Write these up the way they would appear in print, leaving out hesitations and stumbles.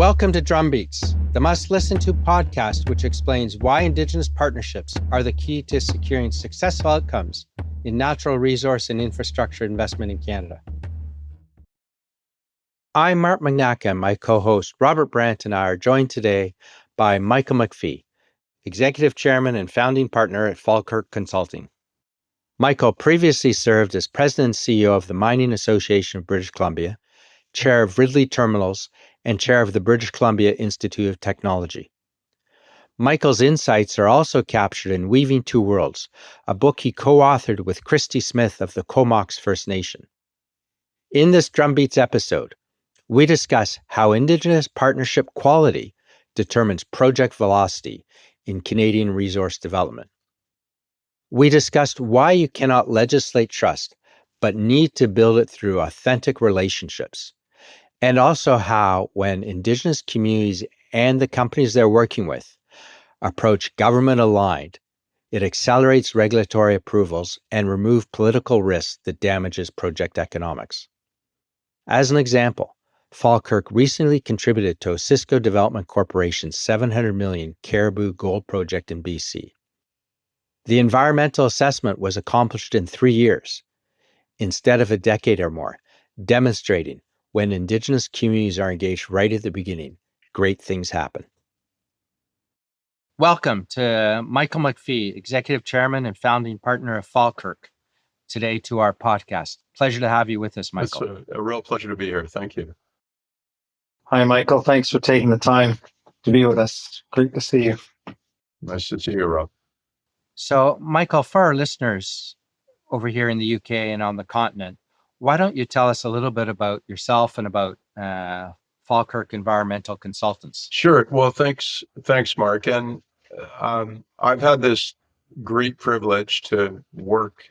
Welcome to Drumbeats, the must-listen-to podcast which explains why Indigenous partnerships are the key to securing successful outcomes in natural resource and infrastructure investment in Canada. I'm Mark Magnacca, and my co-host Robert Brant and I are joined today by Michael McPhie, Executive Chairman and Founding Partner at Falkirk Consulting. Michael previously served as President and CEO of the Mining Association of British Columbia, Chair of Ridley Terminals, and Chair of the British Columbia Institute of Technology. Michael's insights are also captured in Weaving Two Worlds, a book he co-authored with Christy Smith of the Comox First Nation. In this Drumbeats episode, we discuss how Indigenous partnership quality determines project velocity in Canadian resource development. We discussed why you cannot legislate trust, but need to build it through authentic relationships, and also how, when Indigenous communities and the companies they're working with approach government-aligned, it accelerates regulatory approvals and removes political risk that damages project economics. As an example, Falkirk recently contributed to Osisko Development Corporation's $700 million Cariboo Gold Project in BC. The environmental assessment was accomplished in 3 years, instead of a decade or more, demonstrating when Indigenous communities are engaged right at the beginning, great things happen. Welcome to Michael McPhie, Executive Chairman and Founding Partner of Falkirk, today to our podcast. Pleasure to have you with us, Michael. It's a real pleasure to be here. Thank you. Hi, Michael. Thanks for taking the time to be with us. Great to see you. Nice to see you, Rob. So, Michael, for our listeners over here in the UK and on the continent, why don't you tell us a little bit about yourself and about Falkirk Environmental Consultants? Sure. Well, thanks, Mark. And I've had this great privilege to work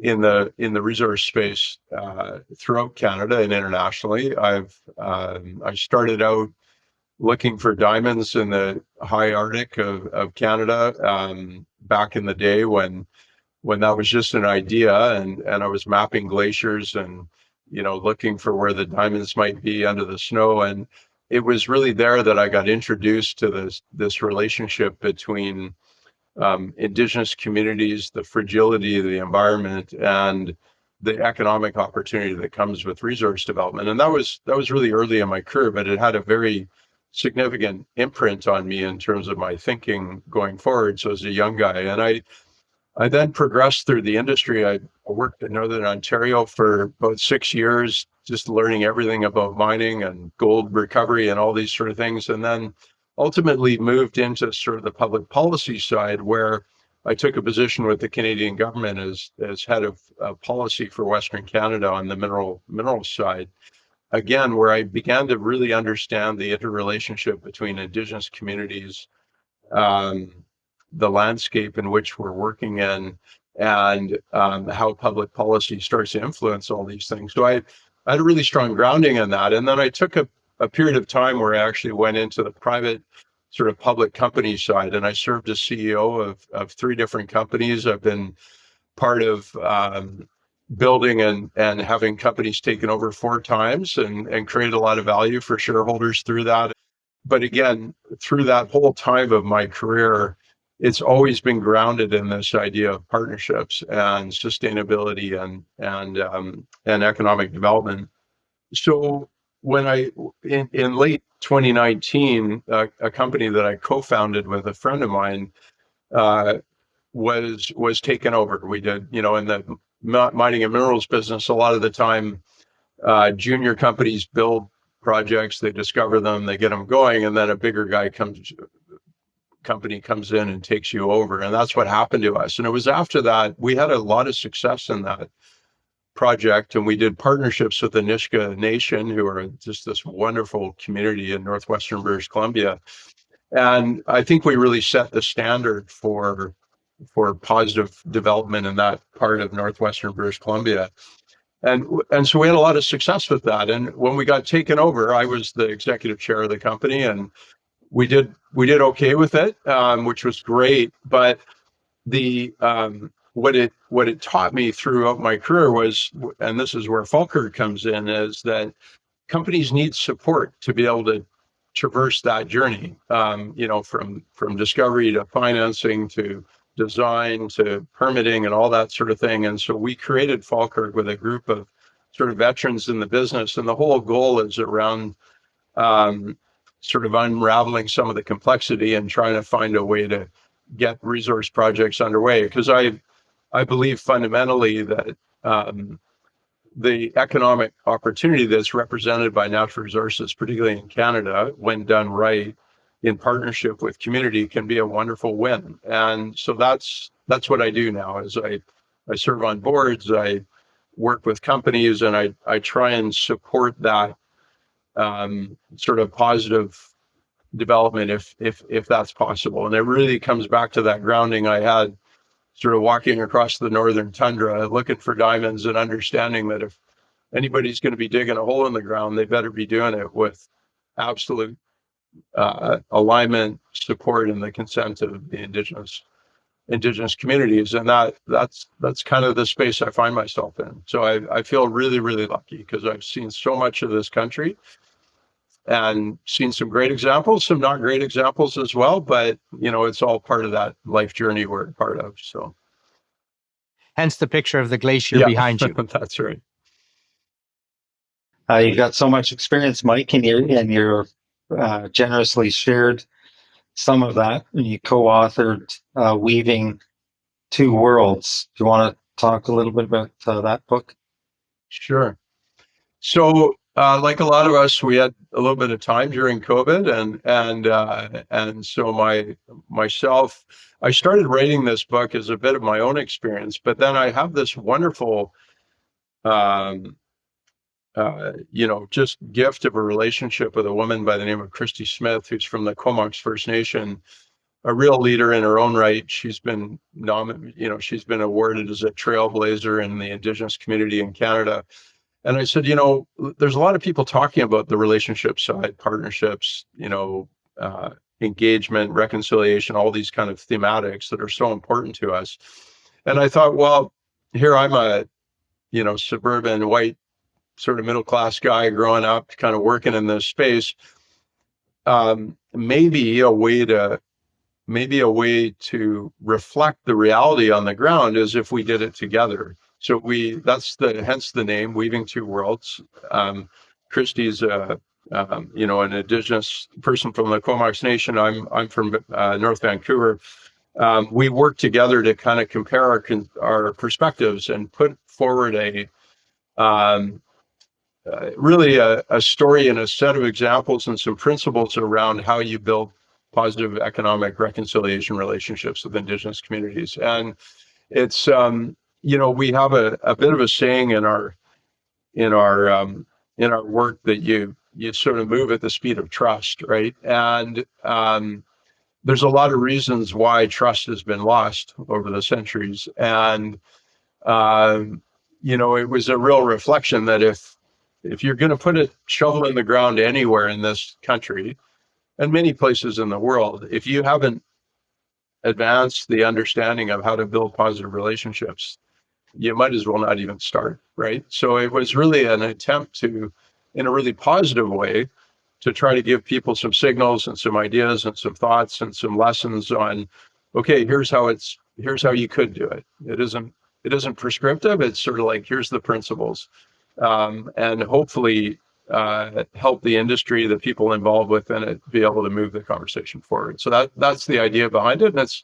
in the resource space throughout Canada and internationally. I started out looking for diamonds in the high Arctic of Canada back in the day when that was just an idea, and I was mapping glaciers and looking for where the diamonds might be under the snow. And it was really there that I got introduced to this relationship between Indigenous communities, the fragility of the environment, and the economic opportunity that comes with resource development. And that was really early in my career, but it had a very significant imprint on me in terms of my thinking going forward. So as a young guy, and I then progressed through the industry. I worked in Northern Ontario for about 6 years, just learning everything about mining and gold recovery and all these sort of things. And then ultimately moved into sort of the public policy side, where I took a position with the Canadian government as head of policy for Western Canada on the mineral side. Again, where I began to really understand the interrelationship between Indigenous communities, the landscape in which we're working in, and how public policy starts to influence all these things. So I had a really strong grounding in that. And then I took a period of time where I actually went into the private sort of public company side, and I served as CEO of 3 different companies. I've been part of building and having companies taken over 4 times and created a lot of value for shareholders through that. But again, through that whole time of my career, it's always been grounded in this idea of partnerships and sustainability and economic development. So when in late 2019, a company that I co-founded with a friend of mine was taken over. We did, in the mining and minerals business, a lot of the time, junior companies build projects, they discover them, they get them going, and then a bigger company comes in and takes you over. And that's what happened to us. And it was after that, we had a lot of success in that project, and we did partnerships with the Osisko Nation, who are just this wonderful community in northwestern British Columbia. And I think we really set the standard for positive development in that part of northwestern British Columbia. And so we had a lot of success with that. And when we got taken over, I was the executive chair of the company, and we did okay with it, which was great. But what it taught me throughout my career was, and this is where Falkirk comes in, is that companies need support to be able to traverse that journey, from discovery to financing to design to permitting and all that sort of thing. And so we created Falkirk with a group of sort of veterans in the business, and the whole goal is around sort of unraveling some of the complexity and trying to find a way to get resource projects underway. Because I believe fundamentally that the economic opportunity that's represented by natural resources, particularly in Canada, when done right in partnership with community, can be a wonderful win. And so that's what I do now. Is I serve on boards, I work with companies, and I try and support that sort of positive development if that's possible. And it really comes back to that grounding I had sort of walking across the northern tundra, looking for diamonds and understanding that if anybody's going to be digging a hole in the ground, they better be doing it with absolute alignment, support, and the consent of the indigenous communities. And that's kind of the space I find myself in. So I feel really, really lucky because I've seen so much of this country and seen some great examples, some not great examples as well, but it's all part of that life journey we're a part of. So hence the picture of the glacier behind you. That's right. You've got so much experience, Mike, and you're generously shared some of that, and you co-authored Weaving Two Worlds. Do you want to talk a little bit about that book? Sure. So like a lot of us, we had a little bit of time during COVID, and so myself, I started writing this book as a bit of my own experience, but then I have this wonderful, just gift of a relationship with a woman by the name of Christy Smith, who's from the Comox First Nation, a real leader in her own right. She's been she's been awarded as a trailblazer in the Indigenous community in Canada. And I said, there's a lot of people talking about the relationship side, partnerships, engagement, reconciliation, all these kind of thematics that are so important to us. And I thought, well, here I'm a, suburban white sort of middle-class guy growing up, kind of working in this space. Maybe a way to reflect the reality on the ground is if we did it together. So hence the name, Weaving Two Worlds. Christy's an Indigenous person from the Comox Nation. I'm from North Vancouver. We work together to kind of compare our perspectives and put forward really a story and a set of examples and some principles around how you build positive economic reconciliation relationships with Indigenous communities. And it's we have a bit of a saying in our work that you sort of move at the speed of trust, right? And there's a lot of reasons why trust has been lost over the centuries. And it was a real reflection that if you're going to put a shovel in the ground anywhere in this country and many places in the world, if you haven't advanced the understanding of how to build positive relationships, you might as well not even start, right? So it was really an attempt to, in a really positive way, to try to give people some signals and some ideas and some thoughts and some lessons on, okay, here's how you could do it. It isn't prescriptive. It's sort of like, here's the principles, and hopefully help the industry, the people involved within it, be able to move the conversation forward. So that's the idea behind it, and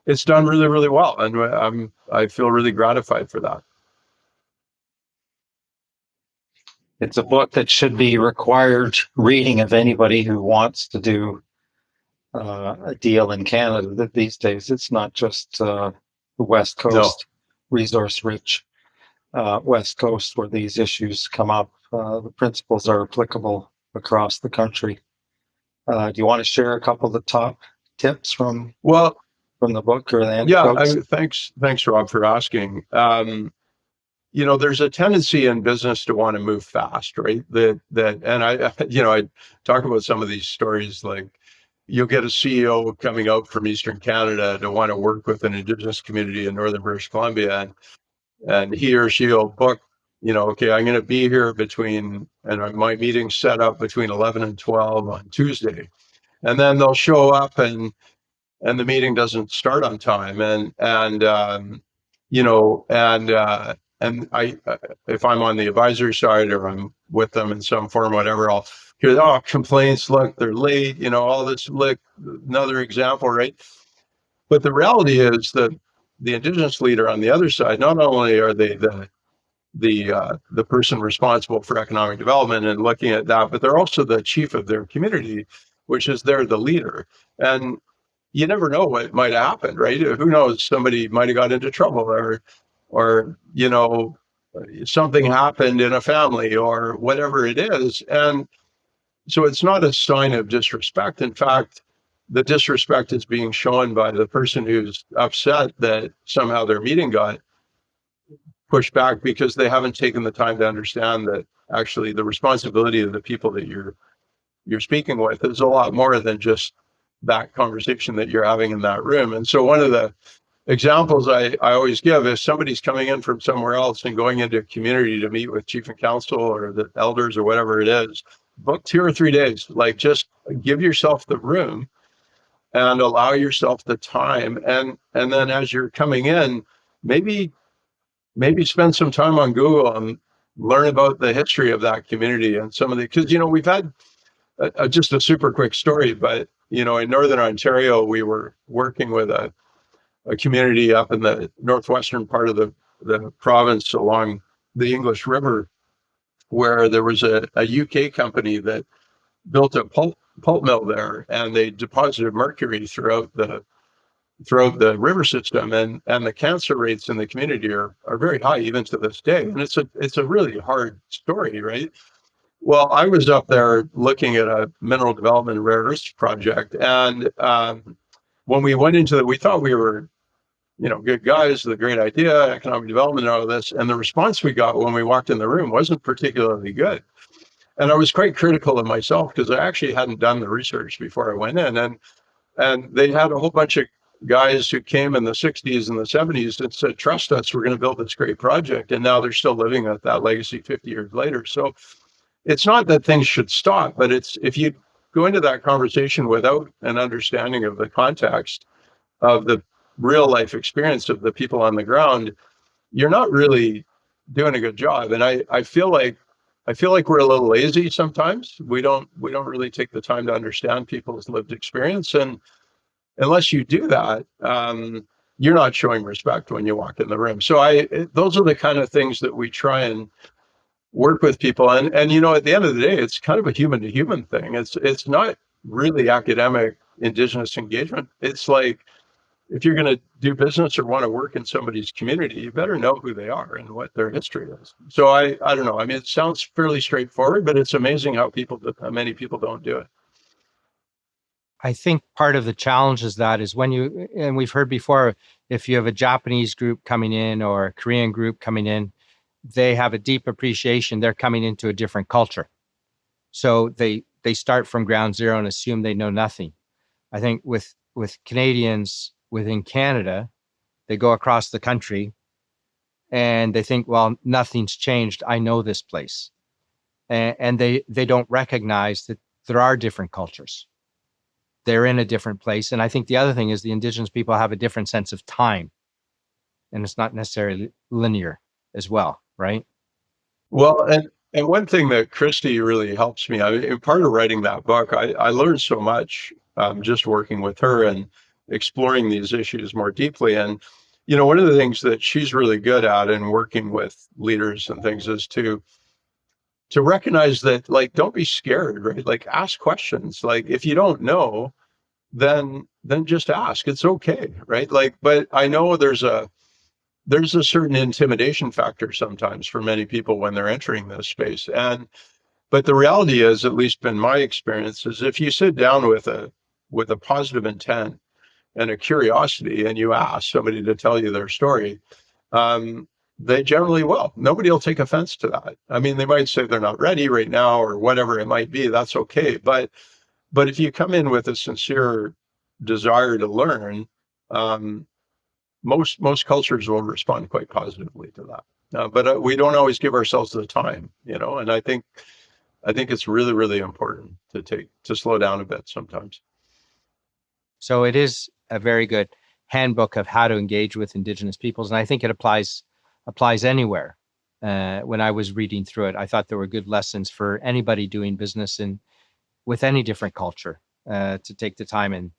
it's done really, really well, and I feel really gratified for that. It's a book that should be required reading of anybody who wants to do a deal in Canada these days. It's not just the West Coast, resource-rich West Coast where these issues come up. The principles are applicable across the country. Do you want to share a couple of the top tips from the book or the anecdotes? Yeah, thanks, Rob, for asking. There's a tendency in business to want to move fast, right? And I talk about some of these stories, like you'll get a CEO coming out from Eastern Canada to want to work with an Indigenous community in Northern British Columbia, and he or she will book okay, I'm going to be here my meeting's set up between 11 and 12 on Tuesday. And then they'll show up and the meeting doesn't start on time. And I, if I'm on the advisory side or I'm with them in some form, whatever, I'll hear, complaints, look, they're late, all this, look, another example, right? But the reality is that the Indigenous leader on the other side, not only are they the person responsible for economic development and looking at that, but they're also the chief of their community, which is they're the leader. And you never know what might have happened, right? Who knows? Somebody might have got into trouble or something happened in a family or whatever it is. And so it's not a sign of disrespect. In fact, the disrespect is being shown by the person who's upset that somehow their meeting got pushed back because they haven't taken the time to understand that actually the responsibility of the people that you're speaking with is a lot more than just that conversation that you're having in that room. And so one of the examples I always give is somebody's coming in from somewhere else and going into a community to meet with chief and council or the elders or whatever it is, book 2 or 3 days, like just give yourself the room and allow yourself the time. And then as you're coming in, maybe spend some time on Google and learn about the history of that community and some of the, because, we've had just a super quick story, but, in Northern Ontario, we were working with a community up in the northwestern part of the province along the English River, where there was a UK company that built a pulp mill there, and they deposited mercury throughout the river system, and the cancer rates in the community are very high even to this day. And it's a really hard story, right? Well, I was up there looking at a mineral development rare earths project, and when we went into it, we thought we were, good guys, the great idea, economic development, and all of this. And the response we got when we walked in the room wasn't particularly good. And I was quite critical of myself because I actually hadn't done the research before I went in, and they had a whole bunch of guys who came in the 60s and the 70s and said, trust us, we're going to build this great project. And now they're still living at that legacy 50 years later. So it's not that things should stop, but it's if you go into that conversation without an understanding of the context of the real life experience of the people on the ground, you're not really doing a good job. And I feel like we're a little lazy sometimes. We don't really take the time to understand people's lived experience. And unless you do that, you're not showing respect when you walk in the room. So those are the kind of things that we try and work with people. And at the end of the day, it's kind of a human to human thing. It's not really academic Indigenous engagement. It's like, if you're going to do business or want to work in somebody's community, you better know who they are and what their history is. So I don't know. I mean, it sounds fairly straightforward, but it's amazing how many people don't do it. I think part of the challenge is and we've heard before, if you have a Japanese group coming in or a Korean group coming in, they have a deep appreciation. They're coming into a different culture. So they start from ground zero and assume they know nothing. I think with Canadians within Canada, they go across the country and they think, well, nothing's changed. I know this place. And they don't recognize that there are different cultures. They're in a different place. And I think the other thing is the Indigenous people have a different sense of time. And it's not necessarily linear as well, right? Well, and one thing that Christy really helps me, part of writing that book, I learned so much just working with her and exploring these issues more deeply. And, one of the things that she's really good at in working with leaders and things is to recognize that, like, don't be scared, right? Like, ask questions. Like, if you don't know, then just ask. It's okay, right? Like, but I know there's a certain intimidation factor sometimes for many people when they're entering this space. But the reality is, at least in my experience, is if you sit down with a positive intent and a curiosity and you ask somebody to tell you their story, they generally will. Nobody will take offense to that. I mean, they might say they're not ready right now or whatever it might be. That's okay. But if you come in with a sincere desire to learn, most cultures will respond quite positively to that. but we don't always give ourselves the time, and I think it's really, really important to slow down a bit sometimes. So it is a very good handbook of how to engage with Indigenous peoples, and I think it applies anywhere. When I was reading through it, I thought there were good lessons for anybody doing business with any different culture to take the time and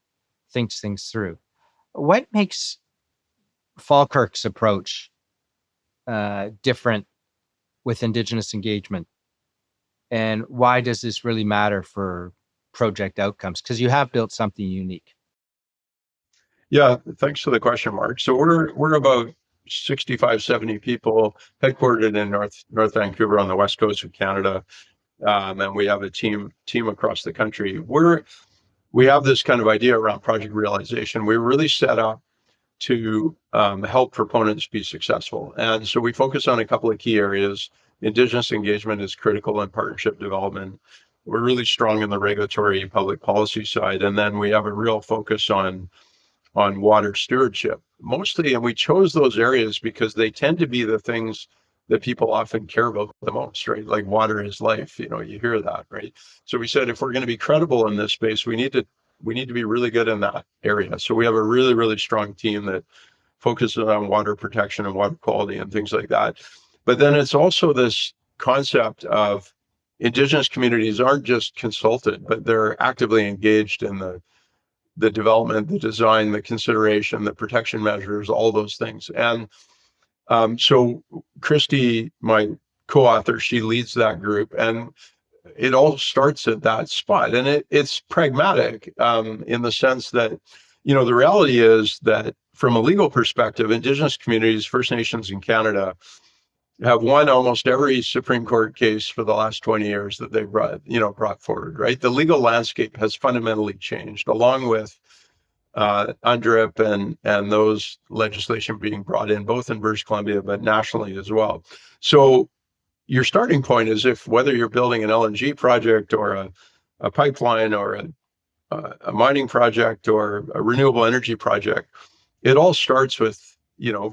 think things through. What makes Falkirk's approach different with Indigenous engagement, and why does this really matter for project outcomes? Because you have built something unique. Yeah, thanks for the question, Mark. So we're about 65, 70 people, headquartered in North Vancouver on the west coast of Canada, and we have a team across the country. We have this kind of idea around project realization. We're really set up to help proponents be successful, and so we focus on a couple of key areas. Indigenous engagement is critical in partnership development. We're really strong in the regulatory public policy side, and then we have a real focus on water stewardship mostly. And we chose those areas because they tend to be the things that people often care about the most, right? Like water is life, you hear that, right? So we said, if we're going to be credible in this space, we need to be really good in that area. So we have a really, really strong team that focuses on water protection and water quality and things like that. But then it's also this concept of Indigenous communities aren't just consulted, but they're actively engaged in the development, the design, the consideration, the protection measures, all those things. And so Christy, my co-author, she leads that group, and it all starts at that spot. And it's pragmatic in the sense that, the reality is that from a legal perspective, Indigenous communities, First Nations in Canada, have won almost every Supreme Court case for the last 20 years that they've brought forward, right? The legal landscape has fundamentally changed, along with UNDRIP and those legislation being brought in, both in British Columbia, but nationally as well. So your starting point is, if whether you're building an LNG project or a pipeline or a mining project or a renewable energy project, it all starts with,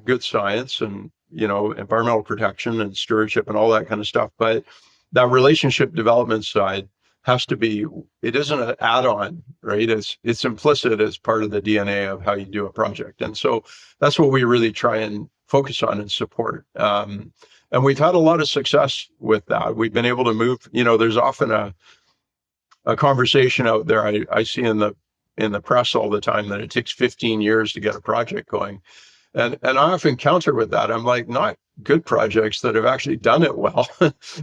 good science and, environmental protection and stewardship and all that kind of stuff. But that relationship development side has to be, it isn't an add-on, right? It's implicit as part of the DNA of how you do a project. And so that's what we really try and focus on and support. And we've had a lot of success with that. We've been able to move, there's often a conversation out there I see in the press all the time that it takes 15 years to get a project going. And I often counter with that. I'm like, not good projects that have actually done it well.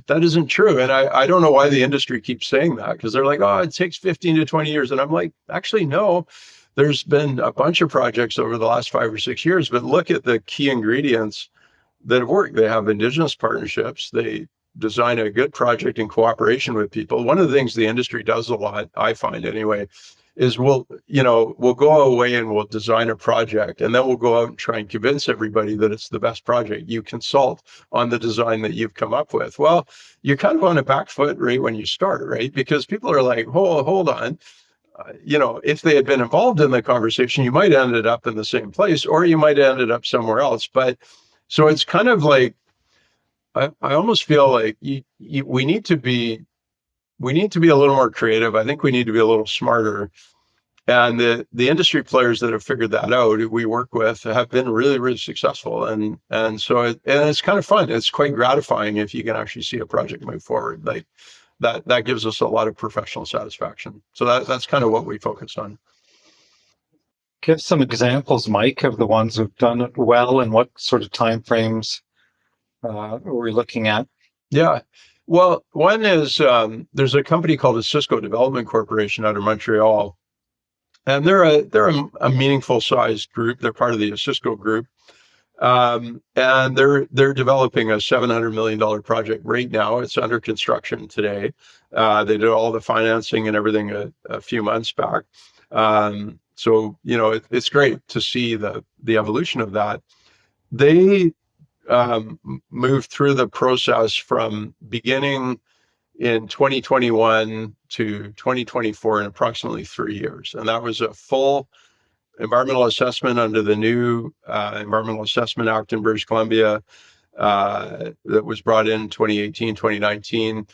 That isn't true. And I don't know why the industry keeps saying that, because they're like, oh, it takes 15 to 20 years. And I'm like, actually, no, there's been a bunch of projects over the last 5 or 6 years, but look at the key ingredients that have worked. They have Indigenous partnerships. They design a good project in cooperation with people. One of the things the industry does a lot, I find anyway, is we'll go away and we'll design a project, and then we'll go out and try and convince everybody that it's the best project. You consult on the design that you've come up with. Well, you're kind of on a back foot right when you start, right? Because people are like, hold on. If they had been involved in the conversation, you might have ended up in the same place, or you might have ended up somewhere else. But so it's kind of like, I almost feel like we need to be a little more creative. I think we need to be a little smarter. And the industry players that have figured that out, we work with, have been really, really successful. And so it's kind of fun. It's quite gratifying if you can actually see a project move forward. Like that gives us a lot of professional satisfaction. So that's kind of what we focus on. Give some examples, Mike, of the ones who've done it well, and what sort of timeframes are we looking at? Yeah. Well, one is there's a company called Osisko Development Corporation out of Montreal, and they're a meaningful sized group. They're part of the Osisko group, and they're developing a $700 million project right now. It's under construction today. They did all the financing and everything a few months back. So it's great to see the evolution of that. They moved through the process from beginning in 2021 to 2024 in approximately 3 years. And that was a full environmental assessment under the new Environmental Assessment Act in British Columbia. that was brought in 2018, 2019.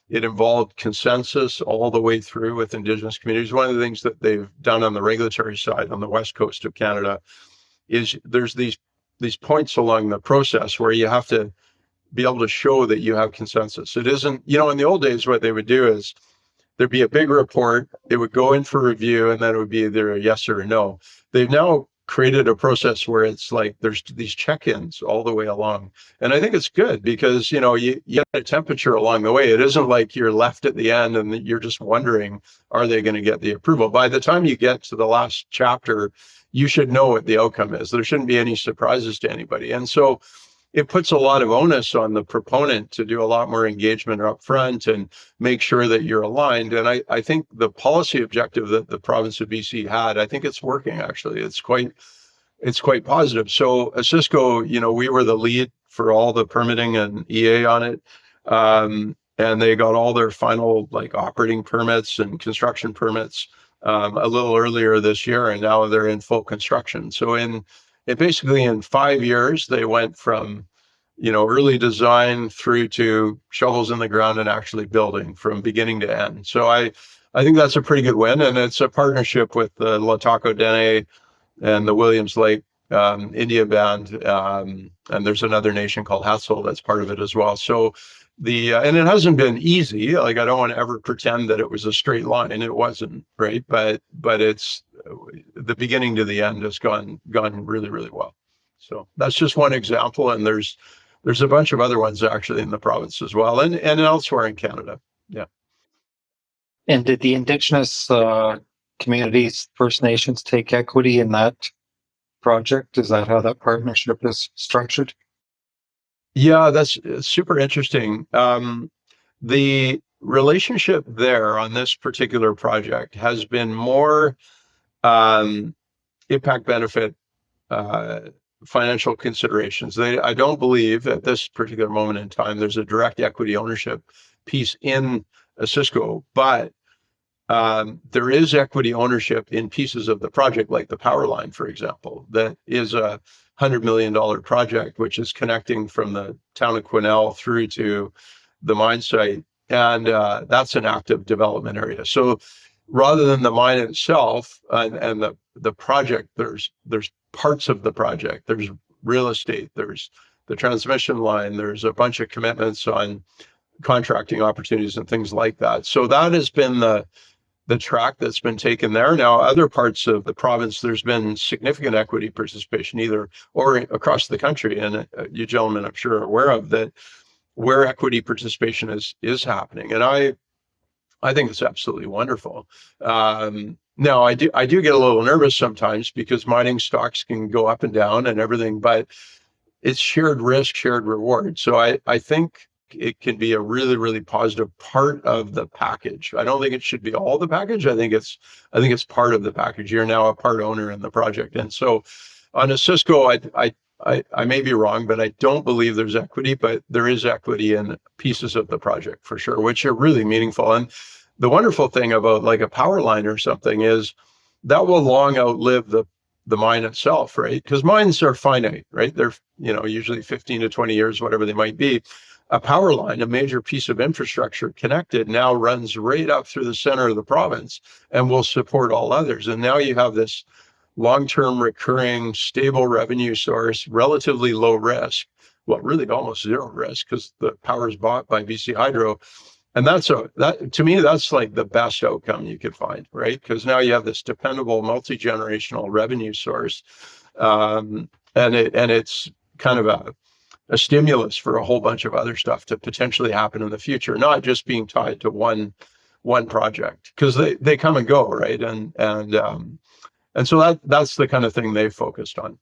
It involved consensus all the way through with Indigenous communities. One of the things that they've done on the regulatory side on the west coast of Canada is there's these points along the process where you have to be able to show that you have consensus. It isn't, in the old days, what they would do is there'd be a big report, it would go in for review, and then it would be either a yes or a no. They've now created a process where it's like there's these check-ins all the way along. And I think it's good because, you get a temperature along the way. It isn't like you're left at the end and you're just wondering, are they going to get the approval? By the time you get to the last chapter, you should know what the outcome is. There shouldn't be any surprises to anybody. And so it puts a lot of onus on the proponent to do a lot more engagement up front and make sure that you're aligned. And I think the policy objective that the province of BC had, I think it's working, actually. It's quite positive. So Osisko, we were the lead for all the permitting and EA on it. And they got all their final operating permits and construction permits a little earlier this year, and now they're in full construction. So basically in 5 years, they went from, early design through to shovels in the ground and actually building from beginning to end. So I think that's a pretty good win. And it's a partnership with the Latako Dene and the Williams Lake Indian band. And there's another nation called Hassel that's part of it as well. So and it hasn't been easy. I don't want to ever pretend that it was a straight line, and it wasn't, right? But it's the beginning to the end has gone really, really well. So that's just one example, and there's a bunch of other ones actually in the province as well, and elsewhere in Canada. Yeah. And did the Indigenous communities, First Nations, take equity in that project? Is that how that partnership is structured? Yeah, that's super interesting. The relationship there on this particular project has been more impact benefit financial considerations. I don't believe at this particular moment in time there's a direct equity ownership piece in Osisko, but there is equity ownership in pieces of the project, like the power line, for example, that is a $100 million project, which is connecting from the town of Quesnel through to the mine site. And that's an active development area. So rather than the mine itself and the project, there's parts of the project. There's real estate, there's the transmission line, there's a bunch of commitments on contracting opportunities and things like that. So that has been the track that's been taken there. Now, other parts of the province, there's been significant equity participation either or across the country. And you gentlemen, I'm sure, are aware of that, where equity participation is happening. And I think it's absolutely wonderful. Now, I do get a little nervous sometimes because mining stocks can go up and down and everything, but it's shared risk, shared reward. So I think it can be a really, really positive part of the package. I don't think it should be all the package. I think it's part of the package. You're now a part owner in the project. And so on Osisko, I may be wrong, but I don't believe there's equity, but there is equity in pieces of the project for sure, which are really meaningful. And the wonderful thing about like a power line or something is that will long outlive the mine itself, right? Because mines are finite, right? They're, usually 15 to 20 years, whatever they might be. A power line, a major piece of infrastructure connected, now runs right up through the center of the province and will support all others. And now you have this long-term recurring stable revenue source, relatively low risk, well, really almost zero risk because the power is bought by BC Hydro. And that to me, that's like the best outcome you could find, right? Because now you have this dependable multi-generational revenue source. And it's kind of a stimulus for a whole bunch of other stuff to potentially happen in the future, not just being tied to one project, because they come and go, right? And so that's the kind of thing they focused on.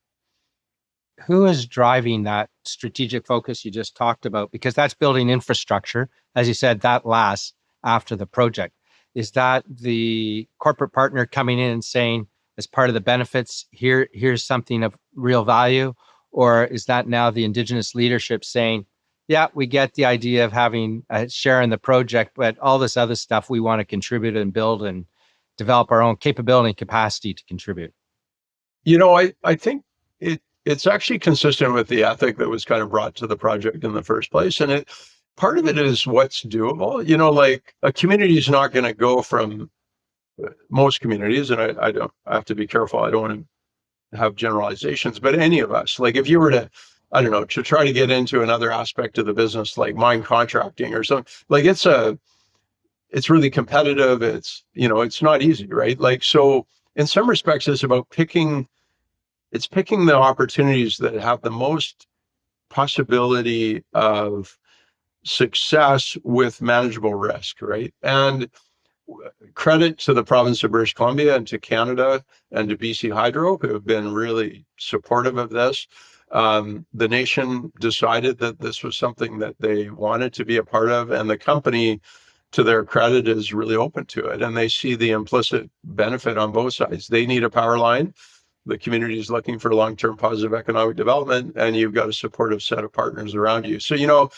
Who is driving that strategic focus you just talked about? Because that's building infrastructure. As you said, that lasts after the project. Is that the corporate partner coming in and saying, as part of the benefits, here's something of real value? Or is that now the Indigenous leadership saying, yeah, we get the idea of having a share in the project, but all this other stuff we want to contribute and build and develop our own capability and capacity to contribute? I think it's actually consistent with the ethic that was kind of brought to the project in the first place. And part of it is what's doable. Like a community is not going to go from most communities, and I have to be careful. I don't want to have generalizations, but any of us, like if you were to, I don't know, to try to get into another aspect of the business, like mine contracting or something, like it's really competitive. It's not easy, right? Like, so in some respects, it's about picking the opportunities that have the most possibility of success with manageable risk, right? And credit to the province of British Columbia and to Canada and to BC Hydro, who have been really supportive of this. The nation decided that this was something that they wanted to be a part of, and the company, to their credit, is really open to it. And they see the implicit benefit on both sides. They need a power line. The community is looking for long-term positive economic development, and you've got a supportive set of partners around you. So,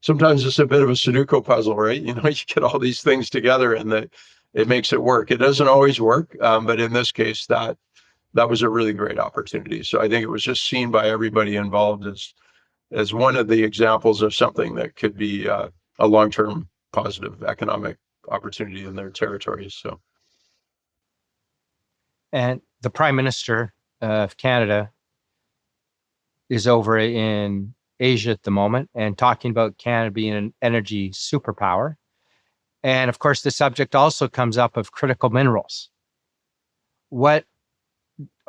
sometimes it's a bit of a Sudoku puzzle, right? You get all these things together and it makes it work. It doesn't always work, but in this case, that was a really great opportunity. So I think it was just seen by everybody involved as one of the examples of something that could be a long-term positive economic opportunity in their territories. So, And the Prime Minister of Canada is over in Asia at the moment and talking about Canada being an energy superpower. And of course, the subject also comes up of critical minerals. What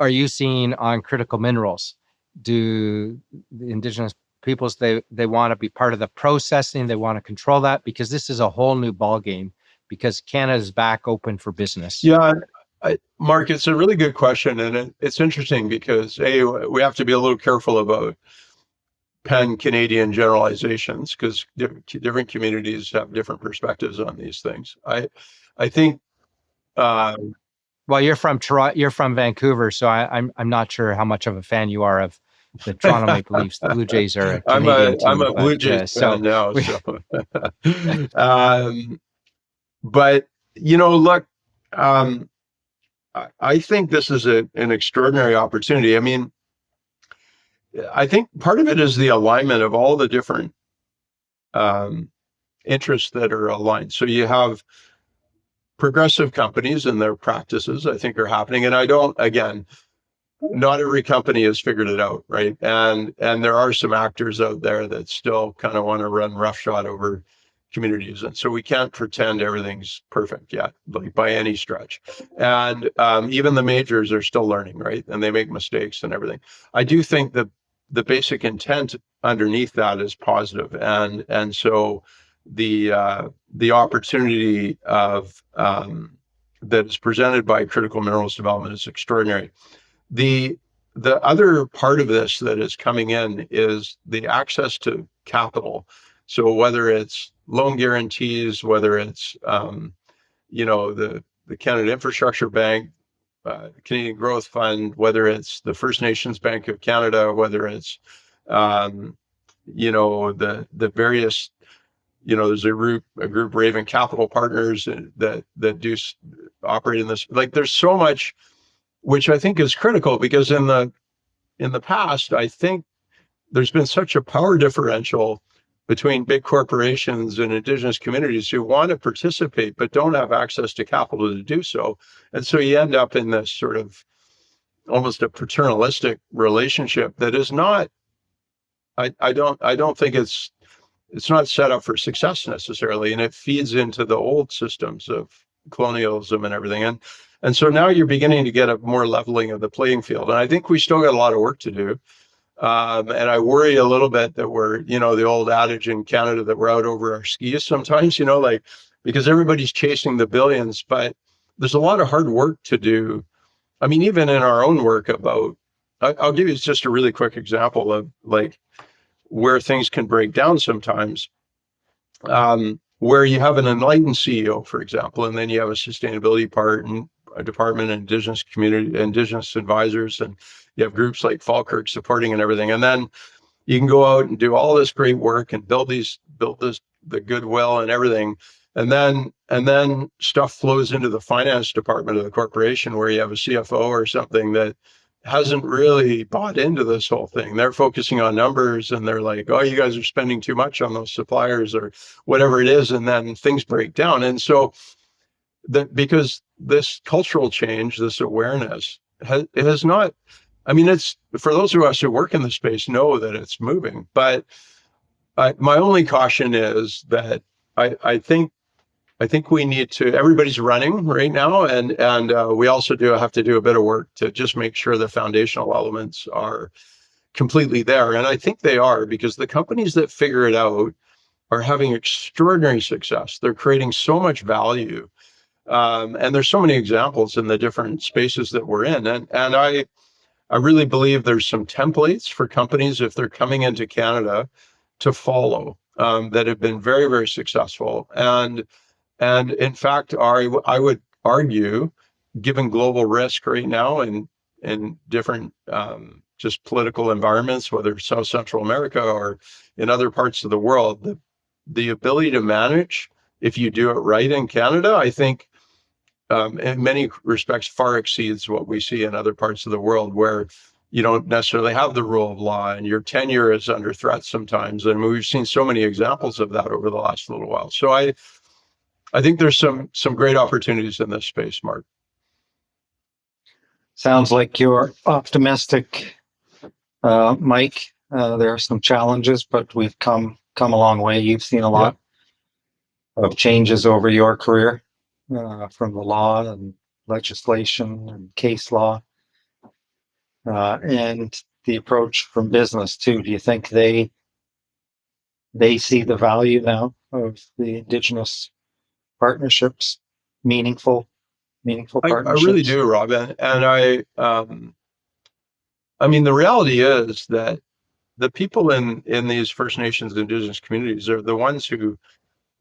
are you seeing on critical minerals? Do the Indigenous peoples, they want to be part of the processing, they want to control that? Because this is a whole new ballgame, because Canada's back open for business. Yeah, Mark, it's a really good question. And it's interesting because we have to be a little careful about pan-Canadian generalizations, because different communities have different perspectives on these things. I think. Well, you're from Toronto, you're from Vancouver, so I'm not sure how much of a fan you are of the Toronto Maple Leafs. The Blue Jays are a Canadian team. I'm a Blue Jays fan now. So. But look, I think this is an extraordinary opportunity. I mean, I think part of it is the alignment of all the different interests that are aligned. So you have progressive companies and their practices, I think, are happening. And not every company has figured it out, right? And there are some actors out there that still kind of want to run roughshod over communities. And so we can't pretend everything's perfect yet, like by any stretch. And even the majors are still learning, right? And they make mistakes and everything. I do think that the basic intent underneath that is positive. And so the opportunity of that is presented by critical minerals development is extraordinary. The other part of this that is coming in is the access to capital. So whether it's loan guarantees, whether it's the Canada Infrastructure Bank, Canadian Growth Fund, whether it's the First Nations Bank of Canada, whether it's the various, there's a group Raven Capital Partners that do operate in this. Like, there's so much, which I think is critical, because in the past, I think there's been such a power differential between big corporations and Indigenous communities who want to participate but don't have access to capital to do so. And so you end up in this sort of almost a paternalistic relationship that is not, I don't think it's not set up for success necessarily, and it feeds into the old systems of colonialism and everything. And so now you're beginning to get a more leveling of the playing field. And I think we still got a lot of work to do. And I worry a little bit that we're, the old adage in Canada that we're out over our skis sometimes, because everybody's chasing the billions, but there's a lot of hard work to do. I mean, even in our own work I'll give you just a really quick example of like where things can break down sometimes, where you have an enlightened CEO, for example, and then you have a sustainability part and a department, Indigenous community, Indigenous advisors, and you have groups like Falkirk supporting and everything. And then you can go out and do all this great work and build the goodwill and everything. And then stuff flows into the finance department of the corporation, where you have a CFO or something that hasn't really bought into this whole thing. They're focusing on numbers, and they're like, oh, you guys are spending too much on those suppliers or whatever it is, and then things break down. And so that, because this cultural change, this awareness it has not, I mean, it's, for those of us who work in the space know that it's moving, but my only caution is that I think we need to, everybody's running right now, and we also have to do a bit of work to just make sure the foundational elements are completely there. And I think they are, because the companies that figure it out are having extraordinary success. They're creating so much value. And there's so many examples in the different spaces that we're in. And I really believe there's some templates for companies, if they're coming into Canada, to follow, that have been very, very successful. And in fact, I would argue, given global risk right now in different just political environments, whether it's South Central America or in other parts of the world, the ability to manage, if you do it right in Canada, I think in many respects far exceeds what we see in other parts of the world, where you don't necessarily have the rule of law and your tenure is under threat sometimes. And we've seen so many examples of that over the last little while. So I think there's some great opportunities in this space, Mark. Sounds like you're optimistic, Mike. There are some challenges, but we've come a long way. You've seen a lot of changes over your career, from the law and legislation and case law, and the approach from business too. Do you think they see the value now of the Indigenous partnerships, meaningful partnerships? I really do, Rob. And I mean, the reality is that the people in these First Nations and Indigenous communities are the ones who,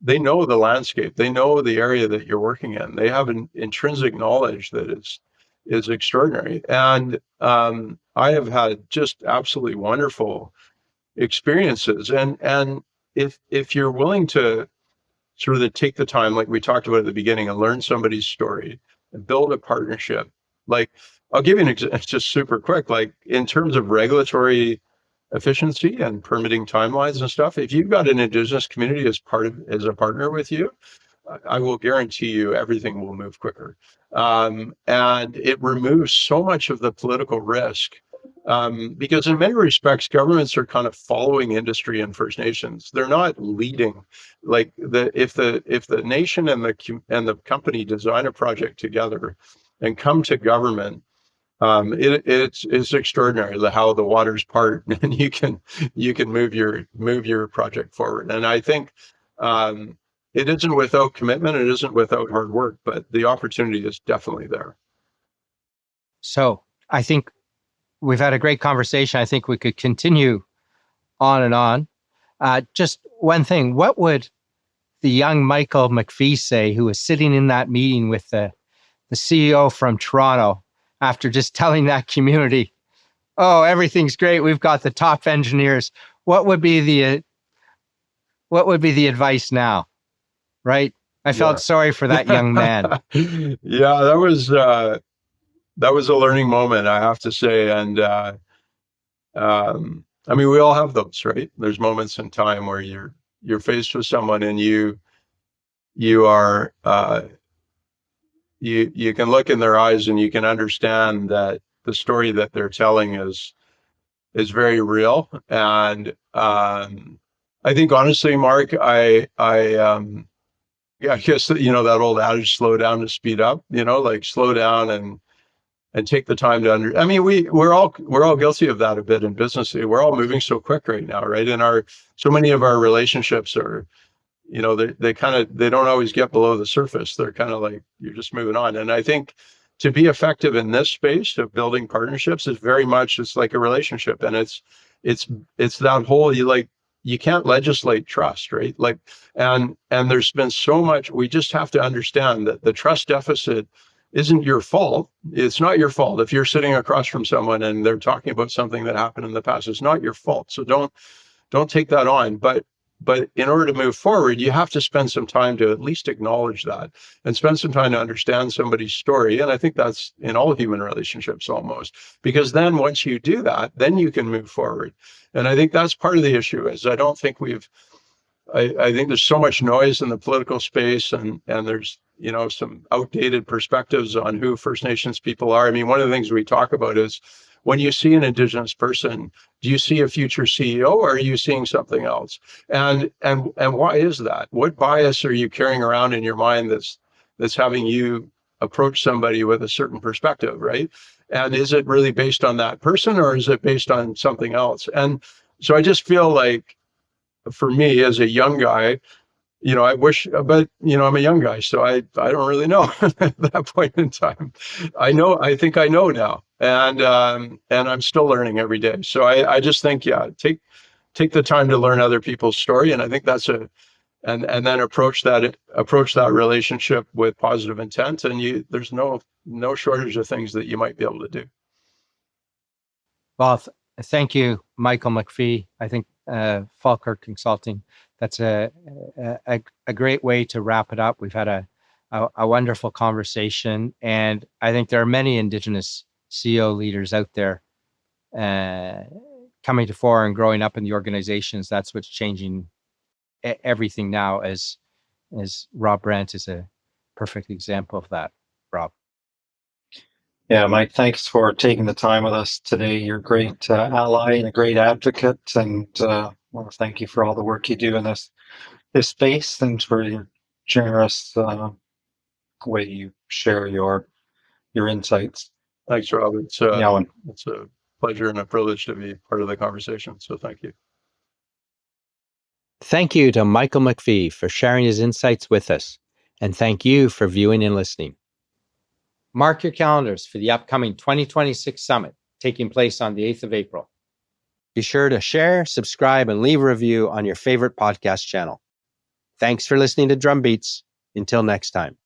they know the landscape, they know the area that you're working in. They have an intrinsic knowledge that is extraordinary. And I have had just absolutely wonderful experiences. And if you're willing to sort of take the time, like we talked about at the beginning, and learn somebody's story and build a partnership. Like, I'll give you an example, just super quick, like in terms of regulatory efficiency and permitting timelines and stuff, if you've got an Indigenous community as a partner with you, I will guarantee you everything will move quicker. And it removes so much of the political risk, because in many respects, governments are kind of following industry and First Nations. They're not leading. Like if the nation and the company design a project together and come to government, it's extraordinary how the waters part and you can move your project forward. And I think it isn't without commitment, it isn't without hard work, but the opportunity is definitely there. So I think we've had a great conversation. I think we could continue on and on. Just one thing, what would the young Michael McPhie say, who was sitting in that meeting with the CEO from Toronto, after just telling that community, oh, everything's great, we've got the top engineers? What would be the advice now? Right? I felt sorry for that young man. Yeah, that was a learning moment, I have to say. And I mean, we all have those, right? There's moments in time where you're faced with someone and you are you can look in their eyes and you can understand that the story that they're telling is very real. And I think honestly, Mark, I guess that, that old adage, slow down to speed up, like slow down and take the time to I mean, we're all guilty of that a bit in business. We're all moving so quick right now, right? And so many of our relationships are, they don't always get below the surface. They're kind of like, you're just moving on. And I think to be effective in this space of building partnerships is very much, it's like a relationship. And it's that whole, you can't legislate trust, right? Like, and there's been so much, we just have to understand that the trust deficit isn't your fault. It's not your fault. If you're sitting across from someone and they're talking about something that happened in the past, it's not your fault. So don't take that on. But But in order to move forward, you have to spend some time to at least acknowledge that and spend some time to understand somebody's story. And I think that's in all human relationships almost, because then once you do that, then you can move forward. And I think that's part of the issue is I don't think I think there's so much noise in the political space, and there's, you know, some outdated perspectives on who First Nations people are. I mean, one of the things we talk about is when you see an Indigenous person, do you see a future CEO or are you seeing something else? And why is that? What bias are you carrying around in your mind that's having you approach somebody with a certain perspective, right? And is it really based on that person or is it based on something else? And so I just feel like, for me as a young guy, you know, I wish, but you know, I'm a young guy, so I don't really know at that point in time. I think I know now, and I'm still learning every day. So I just think, yeah, take the time to learn other people's story, and I think that's and then approach that relationship with positive intent, and there's no shortage of things that you might be able to do. Well, thank you, Michael McPhie. I think Falkirk Consulting, that's a great way to wrap it up. We've had a wonderful conversation, and I think there are many Indigenous CEO leaders out there coming to fore and growing up in the organizations. That's what's changing everything now, as Rob Brant is a perfect example of that. Rob. Yeah, Mike, thanks for taking the time with us today. You're a great ally and a great advocate, and well, thank you for all the work you do in this space and for your generous way you share your insights. Thanks, Rob. It's Yeah, it's a pleasure and a privilege to be part of the conversation. So thank you. Thank you to Michael McPhie for sharing his insights with us, and thank you for viewing and listening. Mark your calendars for the upcoming 2026 Summit, taking place on the 8th of April. Be sure to share, subscribe, and leave a review on your favorite podcast channel. Thanks for listening to Drumbeats. Until next time.